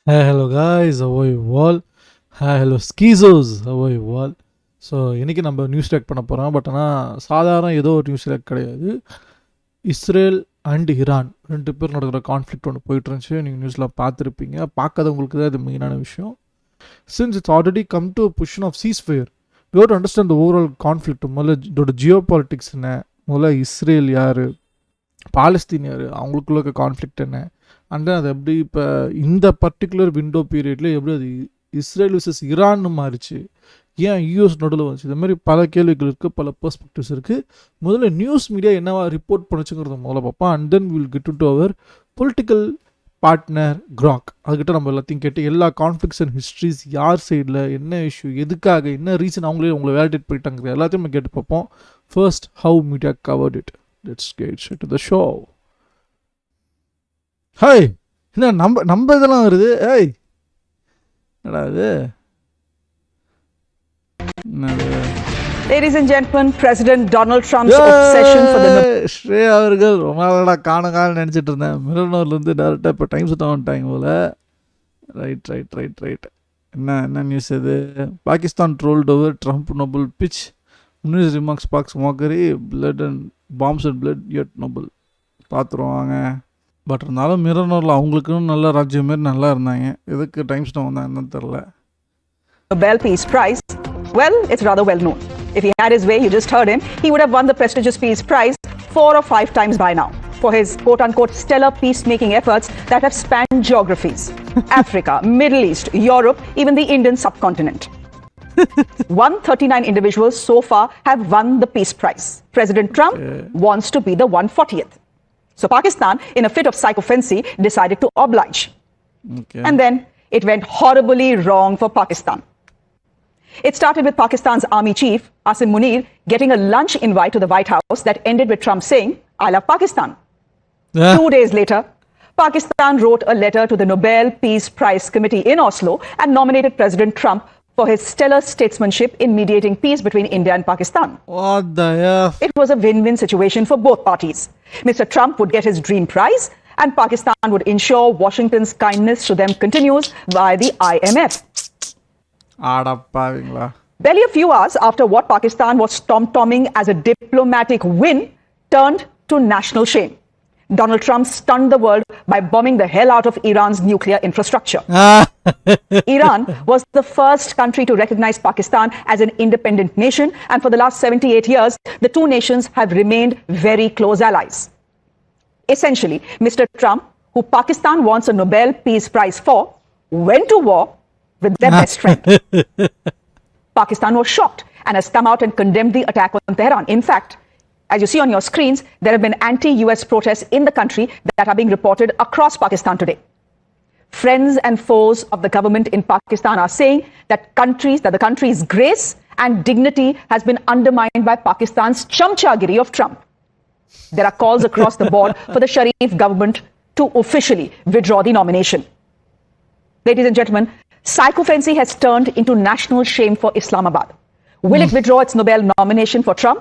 Hi, hello guys, how are you all? Hi, hello schizos, how are you all? So இன்றைக்கி நம்ம news rack பண்ண போகிறோம். But ஆனால் சாதாரண ஏதோ ஒரு நியூஸ் ரேக் கிடையாது. இஸ்ரேல் அண்ட் ஈரான் ரெண்டு பேர் நடக்கிற கான்ஃப்ளிக்ட் ஒன்று போயிட்டு இருந்துச்சு. நீங்கள் நியூஸில் பார்த்துருப்பீங்க. பார்க்காதவங்களுக்கு தான் இது மெயினான விஷயம். Since it's already come to position of ceasefire, we have to understand the overall conflict. முதல்ல இதோட ஜியோ பாலிட்டிக்ஸ் என்ன, முதல்ல இஸ்ரேல் யார், பாலஸ்தீன் யார், அவங்களுக்குள்ள இருக்க கான்ஃப்ளிக்ட் என்ன, அண்ட் அது எப்படி இப்போ இந்த பர்டிகுலர் விண்டோ பீரியடில் எப்படி அது இஸ்ரேல் விசஸ் ஈரான்னு மாறிச்சு, ஏன் யூஎஸ் நடுவில் வந்துச்சு, இது மாதிரி பல கேள்விகள் இருக்குது, பல பெர்ஸ்பெக்டிவ்ஸ் இருக்குது. முதல்ல நியூஸ் மீடியா என்னவா ரிப்போர்ட் பண்ணுச்சுங்கிறத முதல்ல பார்ப்போம். And then will get to our political partner crack. அதுக்கிட்ட நம்ம எல்லாத்தையும் கேட்டு எல்லா கான்ஃப்ளிக்ஸ் அண்ட் ஹிஸ்ட்ரிஸ், யார் சைடில் என்ன இஷ்யூ, எதுக்காக, என்ன ரீசன் உங்களை வேலிடேட் பண்ணிட்டாங்க, எல்லாத்தையும் நம்ம கேட்டு பார்ப்போம். First, how media covert it. Let's get straight to the show. Hi, என்ன நம்ம இதெல்லாம் வருது? ஏய், என்னடா இது? Ladies and gentlemen, President Donald Trump's obsession for the Shreya அவர்கள் ரொம்ப நாளடா காண நினச்சிட்டு இருந்தேன். மிரர்னூர்லேருந்து டேரெக்டாக இப்போ டைம்ஸ் தான் வந்துட்டாங்க போல. ரைட். என்ன நியூஸ் இது? Pakistan trolled over Trump Nobel pitch, news remarks Pak's mockery, blood and bombs and blood yet Nobel. பார்த்துருவாங்க. பட் இருந்தாலும் மிரர்னூரில் அவங்களுக்குன்னு நல்ல ராஜ்யம் மாரி நல்லா இருந்தாங்க. எதுக்கு டைம்ஸ் தான் வந்தாங்கன்னு தெரில. Nobel Peace Prize. Well, it's rather well known. If he had his way, you just heard him, he would have won the prestigious Peace Prize 4 or 5 times by now for his quote-unquote stellar peacemaking efforts that have spanned geographies, Africa, Middle East, Europe, even the Indian subcontinent. 139 individuals so far have won the Peace Prize. President Trump wants to be the 140th. So Pakistan, in a fit of sycophancy, decided to oblige. And then it went horribly wrong for Pakistan. It started with Pakistan's army chief, Asim Munir, getting a lunch invite to the White House that ended with Trump saying, "I love Pakistan." 2 days later, Pakistan wrote a letter to the Nobel Peace Prize Committee in Oslo and nominated President Trump for his stellar statesmanship in mediating peace between India and Pakistan. What the hell? It was a win-win situation for both parties. Mr. Trump would get his dream prize, and Pakistan would ensure Washington's kindness to them continues via the IMF. Barely a few hours after what Pakistan was tom-tomming as a diplomatic win turned to national shame. Donald Trump stunned the world by bombing the hell out of Iran's nuclear infrastructure. Iran was the first country to recognize Pakistan as an independent nation, and for the last 78 years, the two nations have remained very close allies. Essentially, Mr. Trump, who Pakistan wants a Nobel Peace Prize for, went to war with their best friend. Pakistan was shocked and has come out and condemned the attack on Tehran. In fact, as you see on your screens, there have been anti-US protests in the country that are being reported across Pakistan today. Friends and foes of the government in Pakistan are saying that the country's grace and dignity has been undermined by Pakistan's chamchagiri of Trump. There are calls across the board for the Sharif government to officially withdraw the nomination. Ladies and gentlemen, sycophancy has turned into national shame for Islamabad. Will it withdraw its Nobel nomination for Trump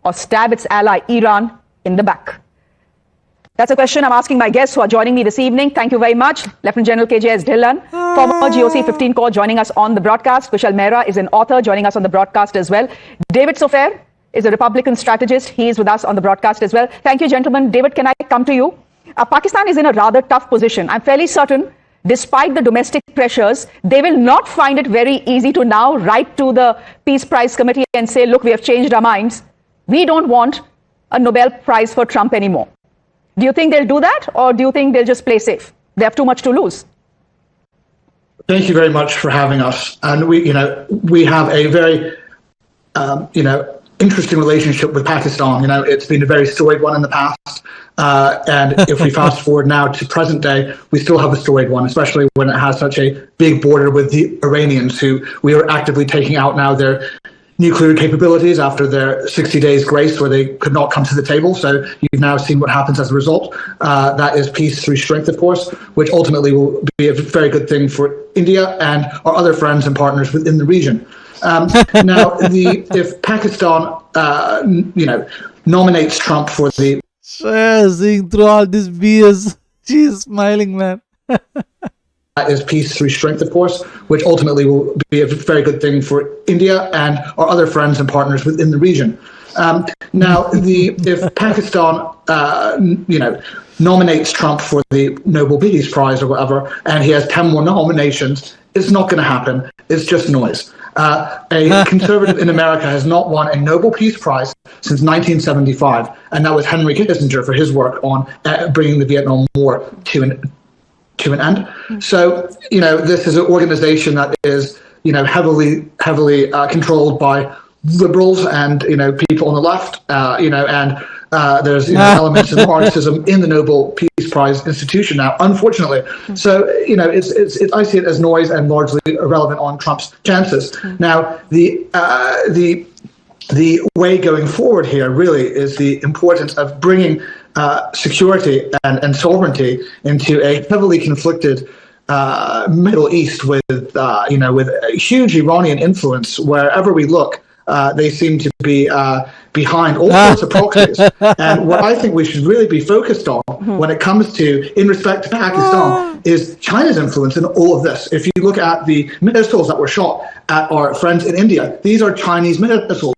or stab its ally Iran in the back? That's a question I'm asking my guests who are joining me this evening. Thank you very much. Lieutenant General KJS Dhillon, former GOC 15 Corps, joining us on the broadcast. Kushal Mehra is an author, joining us on the broadcast as well. David Sofair is a Republican strategist. He is with us on the broadcast as well. Thank you, gentlemen. David, can I come to you? Pakistan is in a rather tough position. I'm fairly certain, despite the domestic pressures, they will not find it very easy to now write to the Peace Prize Committee and say, look, we have changed our minds. We don't want a Nobel Prize for Trump anymore. Do you think they'll do that, or do you think they'll just play safe? They have too much to lose. Thank you very much for having us. And we have a very, interesting relationship with Pakistan. It's been a very storied one in the past. And if we fast forward now to present day, we still have a storied one, especially when it has such a big border with the Iranians, who we are actively taking out now their nuclear capabilities after their 60 days grace where they could not come to the table. So you've now seen what happens as a result. That is peace through strength, of course, which ultimately will be a very good thing for India and our other friends and partners within the region. Now, if Pakistan, nominates Trump for the... Seeing through all this BS, she's smiling, man. is peace through strength, of course, which ultimately will be a very good thing for India and our other friends and partners within the region. Now, if Pakistan, nominates Trump for the Nobel Peace Prize or whatever, and he has 10 more nominations, it's not going to happen. It's just noise. A conservative in America has not won a Nobel Peace Prize since 1975, and that was Henry Kissinger for his work on bringing the Vietnam War to an end. So, this is an organization that is, heavily controlled by liberals and people on the left, and there's elements of Marxism in the Nobel Peace Prize institution now, unfortunately. So I see it as noise and largely irrelevant on Trump's chances. Now the way going forward here really is the importance of bringing security and sovereignty into a heavily conflicted Middle East with a huge Iranian influence wherever we look. They seem to be behind all sorts of proxies. And what I think we should really be focused on when it comes to, in respect to Pakistan, is China's influence in all of this. If you look at the missiles that were shot at our friends in India, these are Chinese missiles.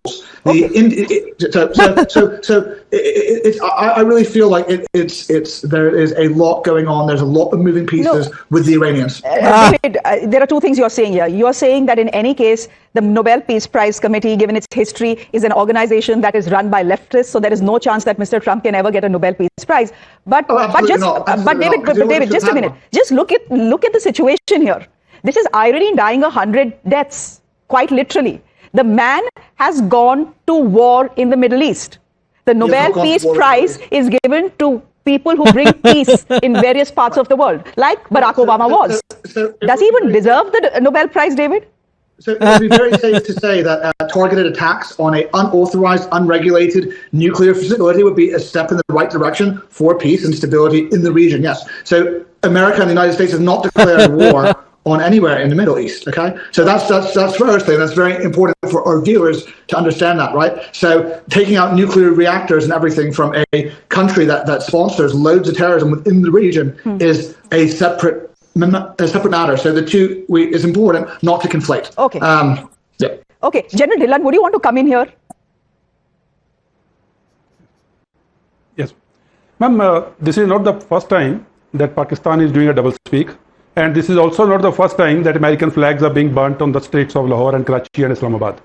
I really feel like there is a lot going on. There's a lot of moving pieces with the Iranians. David, there are two things you're saying here. You're saying that in any case, the Nobel Peace Prize Committee, given its history, is an organization that is run by leftists, so there is no chance that Mr. Trump can ever get a Nobel Peace Prize. But David, just a minute. Just look at the situation here. This is irony dying 100 deaths, quite literally. The man has gone to war in the Middle East. The Nobel Peace Prize is given to people who bring peace in various parts of the world, like Barack Obama was. Does he even deserve the Nobel Prize, David? So it would be very safe to say that targeted attacks on an unauthorized, unregulated nuclear facility would be a step in the right direction for peace and stability in the region, yes. So America and the United States have not declared war on anywhere in the Middle East, okay? So that's first thing. That's very important for our viewers to understand that, right? So taking out nuclear reactors and everything from a country that sponsors loads of terrorism within the region is a separate matter. So the two is important not to conflate. Okay. Yeah. Okay, General Dhillon, would you want to come in here? Yes. Ma'am, this is not the first time that Pakistan is doing a double speak. And this is also not the first time that American flags are being burnt on the streets of Lahore and Karachi and Islamabad.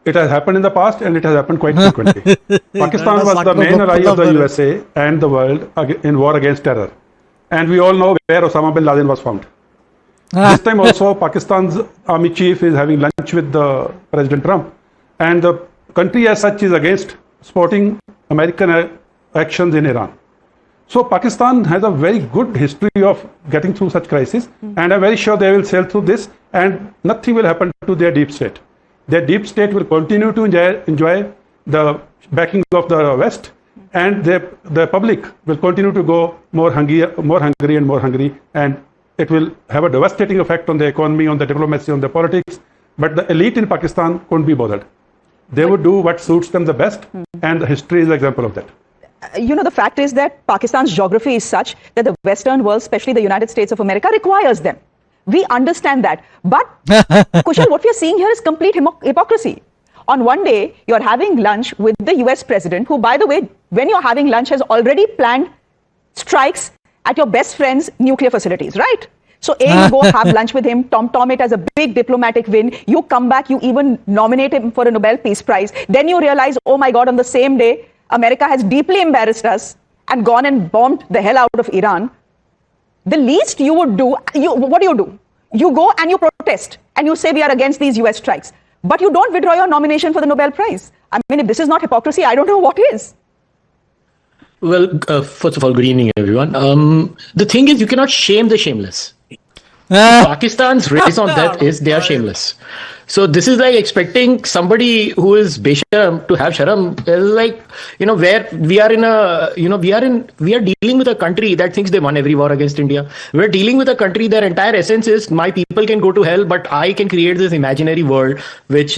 It has happened in the past and it has happened quite frequently. Pakistan was the main ally of the USA and the world in war against terror. And we all know where Osama bin Laden was found. This time also, Pakistan's army chief is having lunch with the President Trump. And the country as such is against supporting American actions in Iran. So Pakistan has a very good history of getting through such crises, and I'm very sure they will sail through this, and nothing will happen to their deep state. Their deep state will continue to enjoy the backing of the West, and the public will continue to go more hungry, and it will have a devastating effect on the economy, on the diplomacy, on the politics. But the elite in Pakistan couldn't be bothered. They would do what suits them the best, and the history is an example of that. The fact is that Pakistan's geography is such that the Western world, especially the United States of America, requires them. We understand that. But, Kushal, what we are seeing here is complete hypocrisy. On one day, you're having lunch with the US president, who, by the way, when you're having lunch, has already planned strikes at your best friend's nuclear facilities, right? So, you go have lunch with him, tom it as a big diplomatic win. You come back, you even nominate him for a Nobel Peace Prize. Then you realize, oh my God, on the same day, America has deeply embarrassed us and gone and bombed the hell out of Iran. The least you would do, what do? You go and you protest and you say we are against these US strikes. But you don't withdraw your nomination for the Nobel Prize. I mean, if this is not hypocrisy, I don't know what is. Well, first of all, good evening, everyone. The thing is, you cannot shame the shameless. Pakistan's race on that is they are shameless. So this is like expecting somebody who is besharam to have sharam. Like, where we are we are dealing with a country that thinks they won every war against India. We're dealing with a country their entire essence is my people can go to hell, but I can create this imaginary world which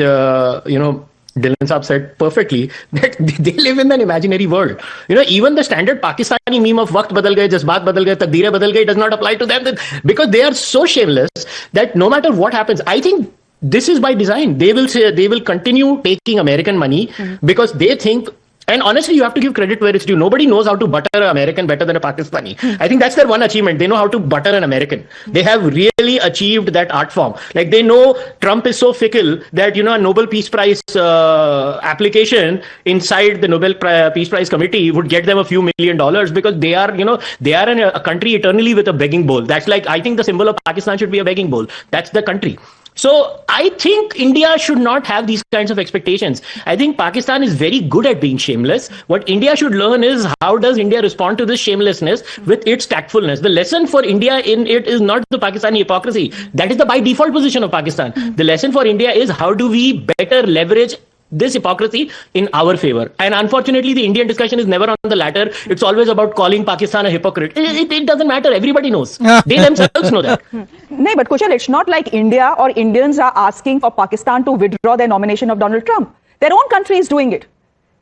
Dylan Saab said perfectly, that they live in an imaginary world. Even the standard Pakistani meme of waqt badal gaye, jazbaat badal gaye, takdeerein badal gaye does not apply to them, because they are so shameless that no matter what happens, I think this is by design. They will continue taking American money because they think. And honestly, you have to give credit where it's due. Nobody knows how to butter an American better than a Pakistani. I think that's their one achievement. They know how to butter an American. They have really achieved that art form. Like, they know Trump is so fickle that, a Nobel Peace Prize application inside the Nobel Peace Prize committee would get them a few $1 million, because they are in a country eternally with a begging bowl. That's like, I think the symbol of Pakistan should be a begging bowl. That's the country. So I think India should not have these kinds of expectations. I think Pakistan is very good at being shameless. What India should learn is, how does India respond to this shamelessness with its tactfulness? The lesson for India in it is not the Pakistani hypocrisy. That is the by default position of Pakistan. The lesson for India is, how do we better leverage this hypocrisy in our favor? And unfortunately, the Indian discussion is never on the latter. It's always about calling Pakistan a hypocrite. It doesn't matter. Everybody knows. They themselves know that. No, but Kushal, it's not like India or Indians are asking for Pakistan to withdraw their nomination of Donald Trump. Their own country is doing it.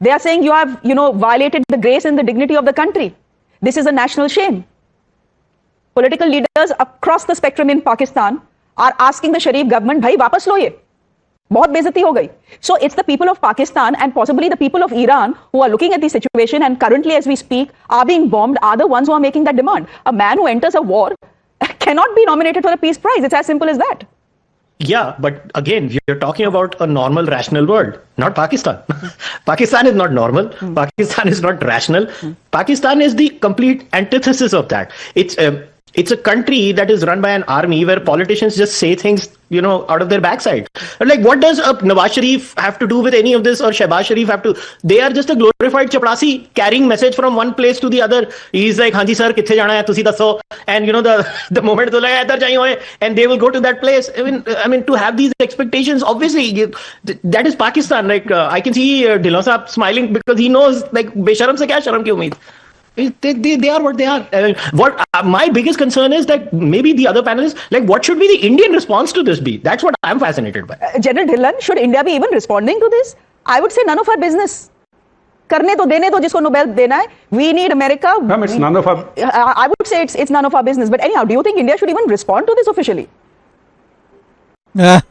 They are saying you have, violated the grace and the dignity of the country. This is a national shame. Political leaders across the spectrum in Pakistan are asking the Sharif government, bhai, wapas lo ye. बहुत बेइज्जती हो गई. So it's the people of Pakistan and possibly the people of Iran who are looking at the situation and currently, as we speak, are being bombed, are the ones who are making that demand. A man who enters a war cannot be nominated for a peace prize. It's as simple as that. Yeah, but again, we are talking about a normal, rational world, not Pakistan. Pakistan is not normal. Pakistan is not rational. Pakistan is the complete antithesis of that. It's a country that is run by an army where politicians just say things, out of their backside. Like, what does a Nawaz Sharif have to do with any of this, or Shehbaz Sharif have to? They are just a glorified chaprasi carrying message from one place to the other. He's like, Hanji sir, kithe jana hai, tusi dasso. And the moment to like, idhar jaiye, and they will go to that place. I mean, to have these expectations, obviously, that is Pakistan. Like, I can see Dhillon Saab smiling because he knows, like, besharam se kya sharam ki umeed. They are what they are. My biggest concern is that maybe the other panelists, like, what should be the Indian response to this be? That's what I'm fascinated by. General Dhillon, should India be even responding to this? I would say none of our business. Karne to dene do jisko Nobel dena hai. We need America. Ma'am, it's none of our... I would say it's none of our business. But anyhow, do you think India should even respond to this officially? Ma'am,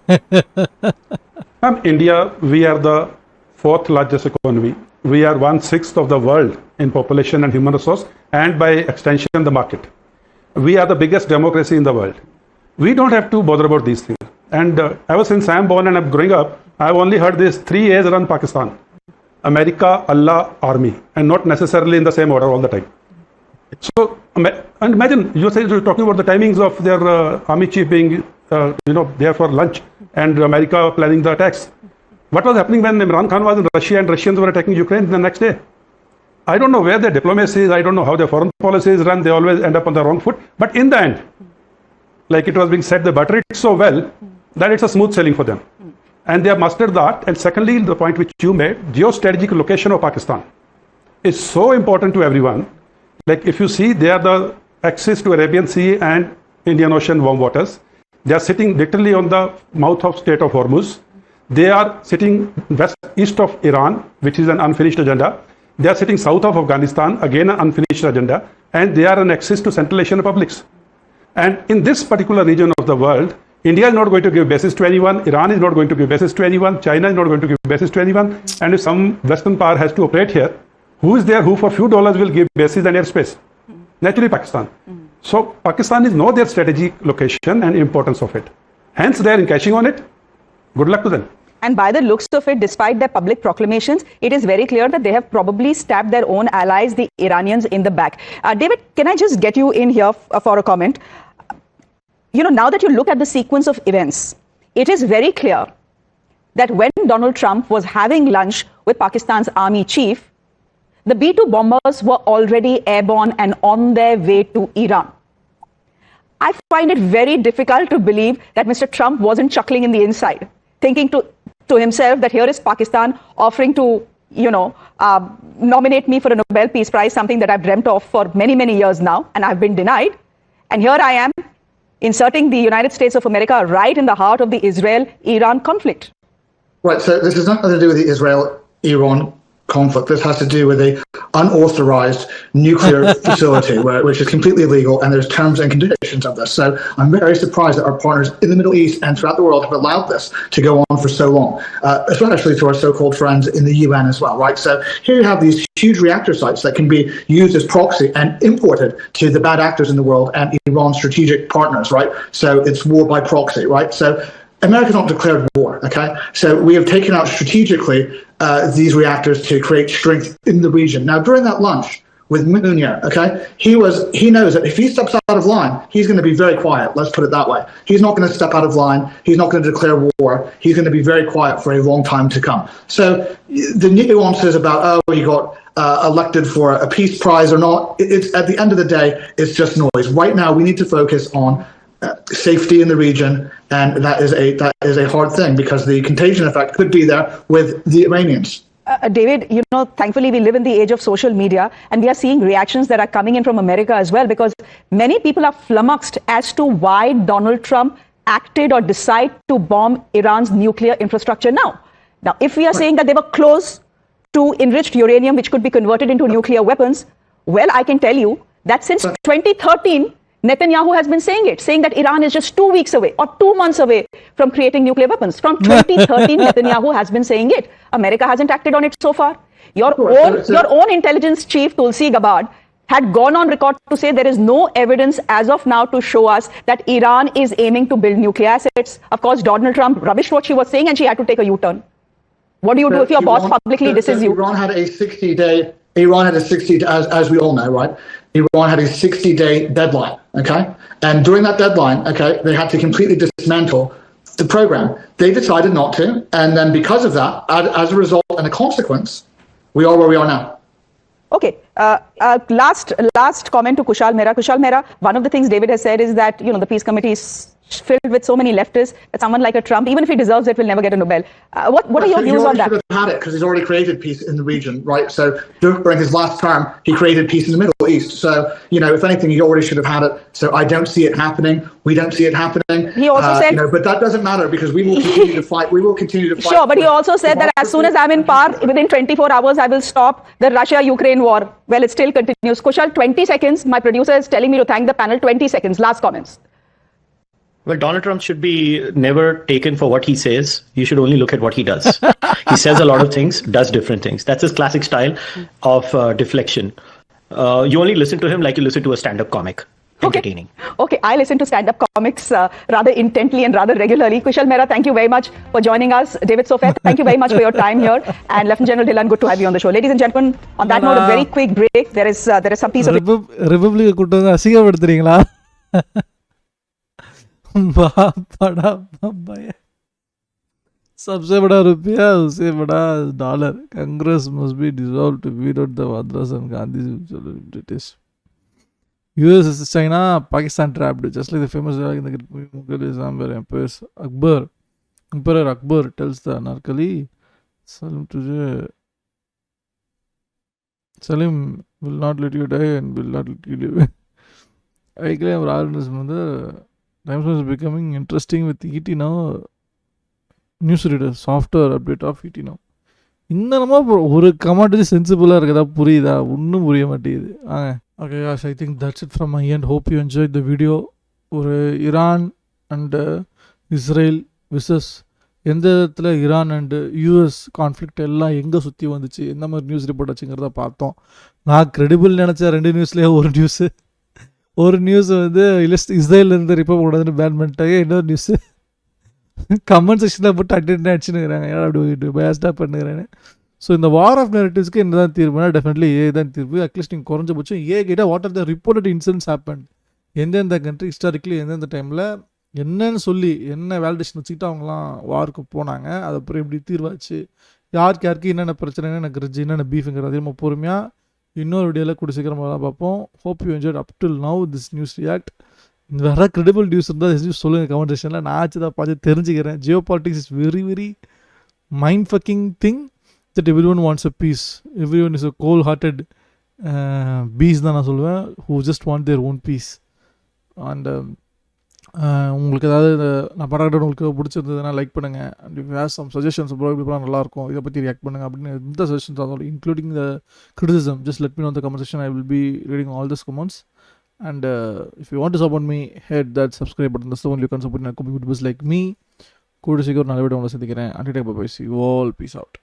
India, we are the 4th largest economy. We are 1/6 of the world in population and human resource, and by extension, the market. We are the biggest democracy in the world. We don't have to bother about these things. And ever since I'm born and I'm growing up, I've only heard these 3 A's run Pakistan: America, Allah, Army, and not necessarily in the same order all the time. So, and imagine, you're talking about the timings of their army chief being, there for lunch, and America planning the attacks. What was happening when Imran Khan was in Russia and Russians were attacking Ukraine the next day? I don't know where their diplomacy is. I don't know how their foreign policy is run. They always end up on the wrong foot. But in the end, like it was being said, they butter it so well that it's a smooth sailing for them. And they have mastered that. And secondly, the point which you made, geostrategic location of Pakistan is so important to everyone. Like, if you see, they are the access to Arabian Sea and Indian Ocean warm waters. They are sitting literally on the mouth of Strait of Hormuz. They are sitting east of Iran, which is an unfinished agenda. They are sitting south of Afghanistan, again an unfinished agenda. And they are an access to Central Asian republics. And in this particular region of the world, India is not going to give bases to anyone. Iran is not going to give bases to anyone. China is not going to give bases to anyone. And if some Western power has to operate here, who is there who for few dollars will give bases and airspace? Naturally, Pakistan. So Pakistanis know their strategic location and importance of it. Hence, they are encashing on it. Good luck to them. And by the looks of it, despite their public proclamations, it is very clear that they have probably stabbed their own allies, the Iranians, in the back. David, can I just get you in here for a comment? Now that you look at the sequence of events, it is very clear that when Donald Trump was having lunch with Pakistan's army chief, the B-2 bombers were already airborne and on their way to Iran. I find it very difficult to believe that Mr. Trump wasn't chuckling in the inside, thinking to himself that here is Pakistan offering to, nominate me for a Nobel Peace Prize, something that I've dreamt of for many, many years now, and I've been denied. And here I am, inserting the United States of America right in the heart of the Israel-Iran conflict. Right, so this has nothing to do with the Israel-Iran conflict. This has to do with a unauthorized nuclear facility, which is completely illegal, and there's terms and conditions of this. So I'm very surprised that our partners in the Middle East and throughout the world have allowed this to go on for so long, especially to our so-called friends in the UN as well, right? So here you have these huge reactor sites that can be used as proxy and imported to the bad actors in the world and Iran's strategic partners, right? So it's war by proxy, right? So America's not declared war, okay? So we have taken out strategically these reactors to create strength in the region. Now, during that lunch with Munir, okay, he knows that if he steps out of line, he's going to be very quiet. Let's put it that way. He's not going to step out of line. He's not going to declare war. He's going to be very quiet for a long time to come. So the nuances about, oh, he got elected for a peace prize or not, it's at the end of the day, it's just noise. Right now, we need to focus on safety in the region, and that is a hard thing because the contagion effect could be there with the Iranians. David, thankfully we live in the age of social media, and we are seeing reactions that are coming in from America as well, because many people are flummoxed as to why Donald Trump acted or decided to bomb Iran's nuclear infrastructure now. Now, if we are saying that they were close to enriched uranium, which could be converted into nuclear weapons, well, I can tell you that since 2013, Netanyahu has been saying that Iran is just 2 weeks away or 2 months away from creating nuclear weapons. From 2013, Netanyahu has been saying it. America hasn't acted on it so far. Your own intelligence chief, Tulsi Gabbard, had gone on record to say there is no evidence as of now to show us that Iran is aiming to build nuclear assets. Of course, Donald Trump rubbished what she was saying and she had to take a U-turn. What do you do if your boss publicly disses you? Iran had a 60-day, as we all know, right? Iran had a 60-day deadline, okay? And during that deadline, okay, they had to completely dismantle the program. They decided not to, and then because of that, as a result and a consequence, we are where we are now. Okay, last comment to Kushal Mehra. Kushal Mehra, one of the things David has said is that, the peace committee is filled with so many leftists that someone like a Trump, even if he deserves it, will never get a Nobel. What are your views on that? He should have had it because he's already created peace in the region, right? So during his last term, he created peace in the Middle East. So, if anything, he already should have had it. So I don't see it happening. We don't see it happening. He also said, but that doesn't matter because we will continue to fight. We will continue to fight. Sure, but he also said that as soon as I'm in power, within 24 hours, I will stop the Russia-Ukraine war. Well, it still continues. Kushal, 20 seconds. My producer is telling me to thank the panel. 20 seconds. Last comments. Well, Donald Trump should be never taken for what he says. You should only look at what he does. He says a lot of things, does different things. That's his classic style of deflection. You only listen to him like you listen to a stand-up comic. Entertaining. Okay, I listen to stand-up comics rather intently and rather regularly. Kushal Mehra, thank you very much for joining us. David Sofet, thank you very much for your time here. And Lieutenant General Dhillon, good to have you on the show. Ladies and gentlemen, on that note, a very quick break. There is some piece of... Republic கூட்டு வந்து அசிங்கப்படுத்துறீங்களா? सबसे बड़ा रुपया उससे बड़ा dollar. Congress must be dissolved to weed out the Vadras and Gandhis. US is China, Pakistan trapped, just like the famous dialogue in the Mughal Islam where Emperor Akbar tells the Anarkali, Salim will not let you die and will not let you live. I claim Rajan's mother. Times is becoming interesting with ET now. News reader, software update of ET now. இன்னமா ஒரு command சென்சிபிளாக இருக்குதா புரியுதா ஒன்றும் புரிய மாட்டேங்குது. Okay guys, I think that's it from my end. Hope you enjoyed the video. ஒரு Iran and Israel versus எந்த இடத்துல ஈரான் அண்டு யூஎஸ் கான்ஃப்ளிக்ட் எல்லாம் எங்கே சுற்றி வந்துச்சு, எந்த மாதிரி நியூஸ் ரிப்போர்ட் வச்சுங்கிறத பார்த்தோம். நான் கிரெடிபிள் நினச்சேன் 2 நியூஸ்லேயே ஒரு நியூஸ் வந்து இஸ்ரேலேருந்து ரிப்போர்ட் கூடாதுன்னு பேன் பண்ணிட்டாங்க. இன்னொரு நியூஸு கமெண்ட் செக்ஷனில் போட்டு அடிச்சுன்னுங்கிறாங்க, ஏன்னா அப்படி பேஸ்டாக பண்ணுங்கிறாங்க. ஸோ இந்த வார் ஆஃப் நெரட்டிவ்ஸ்க்கு என்ன தான் தீர்வுனா டெஃபினெட்லி ஏ தான் தீர்வு. அட்லீஸ்ட் நீங்கள் குறைஞ்சபட்சம் ஏ கேட்டால் what are the reported incidents happen, எந்தெந்த கண்ட்ரி ஹிஸ்டாரிக்கலி எந்தெந்த டைமில் என்னன்னு சொல்லி என்ன வேலிடேஷன் வச்சுக்கிட்டு அவங்களாம் வாருக்கு போனாங்க, அது அப்புறம் எப்படி தீர்வாச்சு, யாருக்கு என்னென்ன பிரச்சனை, என்னென்ன கிரிட்ஜ், என்னென்ன பீஃபுங்கிறது நம்ம பொறுமையாக இன்னொரு வீடியோவில் கூட சீக்கிரமாக பார்ப்போம். Hope you enjoyed up till now this news react. வேறு கிரெடிபிள் நியூஸ் இருந்தால் சொல்லுங்கள் கமெண்ட் செக்ஷனில், நான் ஆச்சு தான் பார்த்து தெரிஞ்சுக்கிறேன். Jio politics is very very mind fucking thing that everyone wants a peace. Everyone is a cold-hearted beast தான் நான் சொல்லுவேன், who just want their own peace. And உங்களுக்கு ஏதாவது நான் படம் உங்களுக்கு பிடிச்சிருந்ததுன்னா லைக் பண்ணுங்கள். And if has some suggestions bro இப்படிலாம் நல்லாயிருக்கும் இதை பற்றி ரியாக்ட் பண்ணுங்கள் அப்படின்னு எந்த சஜஷன்ஸ் ஆகும் including the criticism just let me know the comment section. I will be reading all this comments. And if you want to support me hit that subscribe button that's the only you can support my good like me. கூட சீக்கிரம் நல்ல video உங்களை சந்திக்கிறேன். And bye see you all peace out.